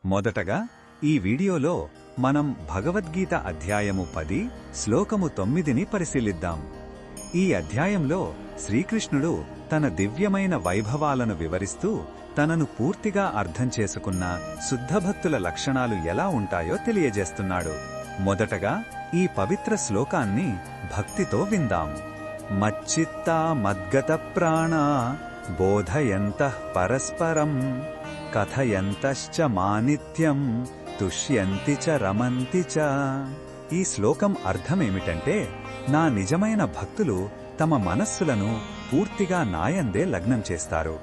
మొదటగా ఈ వీడియోలో మనం భగవద్గీత అధ్యాయము 10 శ్లోకము 9ని పరిశీలిద్దాం. ఈ అధ్యాయంలో శ్రీకృష్ణుడు తన దివ్యమైన వైభవాలను వివరిస్తూ తనను పూర్తిగా అర్థం చేసుకున్న శుద్ధభక్తుల లక్షణాలు ఎలా ఉంటాయో తెలియజేస్తున్నాడు. మొదటగా ఈ పవిత్ర శ్లోకాన్ని భక్తితో విందాం. మచ్చిత్తా మద్గత ప్రాణా బోధయంతః పరస్పరం కథయంతశ్చ మానిత్యం తుష్యంతి చ రమంతి చ. ఈ శ్లోకం అర్థమేమిటంటే, నా నిజమైన భక్తులు తమ మనస్సులను పూర్తిగా నాయందే లగ్నం చేస్తారు.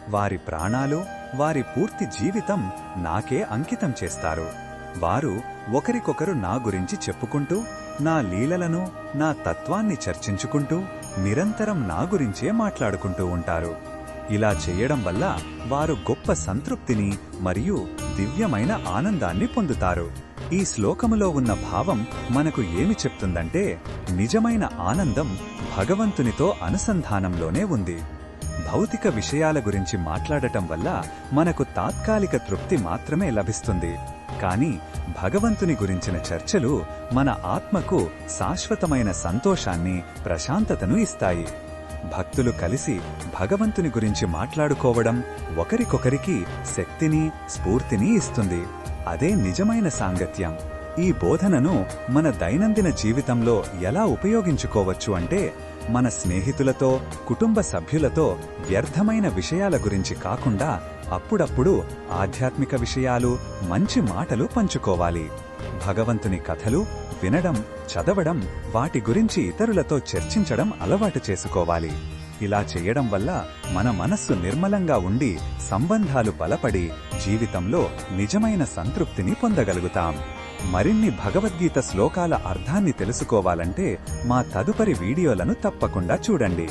వారి ప్రాణాలు, వారి పూర్తి జీవితం నాకే అంకితం చేస్తారు. వారు ఒకరికొకరు నా గురించి చెప్పుకుంటూ, నా లీలలను, నా తత్వాన్ని చర్చించుకుంటూ నిరంతరం నా గురించే మాట్లాడుకుంటూ ఉంటారు. ఇలా చేయడం వల్ల వారు గొప్ప సంతృప్తిని మరియు దివ్యమైన ఆనందాన్ని పొందుతారు. ఈ శ్లోకములో ఉన్న భావం మనకు ఏమి చెప్తుందంటే, నిజమైన ఆనందం భగవంతునితో అనుసంధానంలోనే ఉంది. భౌతిక విషయాల గురించి మాట్లాడటం వల్ల మనకు తాత్కాలిక తృప్తి మాత్రమే లభిస్తుంది. కానీ భగవంతుని గురించిన చర్చలు మన ఆత్మకు శాశ్వతమైన సంతోషాన్ని, ప్రశాంతతను ఇస్తాయి. భక్తులు కలిసి భగవంతుని గురించి మాట్లాడుకోవడం ఒకరికొకరికి శక్తిని, స్ఫూర్తిని ఇస్తుంది. అదే నిజమైన సాంగత్యం. ఈ బోధనను మన దైనందిన జీవితంలో ఎలా ఉపయోగించుకోవచ్చు అంటే, మన స్నేహితులతో, కుటుంబ సభ్యులతో వ్యర్థమైన విషయాల గురించి కాకుండా అప్పుడప్పుడు ఆధ్యాత్మిక విషయాలు, మంచి మాటలు పంచుకోవాలి. భగవంతుని కథలు వినడం, చదవడం, వాటి గురించి ఇతరులతో చర్చించడం అలవాటు చేసుకోవాలి. ఇలా చేయడం వల్ల మన మనస్సు నిర్మలంగా ఉండి సంబంధాలు బలపడి జీవితంలో నిజమైన సంతృప్తిని పొందగలుగుతాం. మరిన్ని భగవద్గీత శ్లోకాల అర్థాన్ని తెలుసుకోవాలంటే మా తదుపరి వీడియోలను తప్పకుండా చూడండి.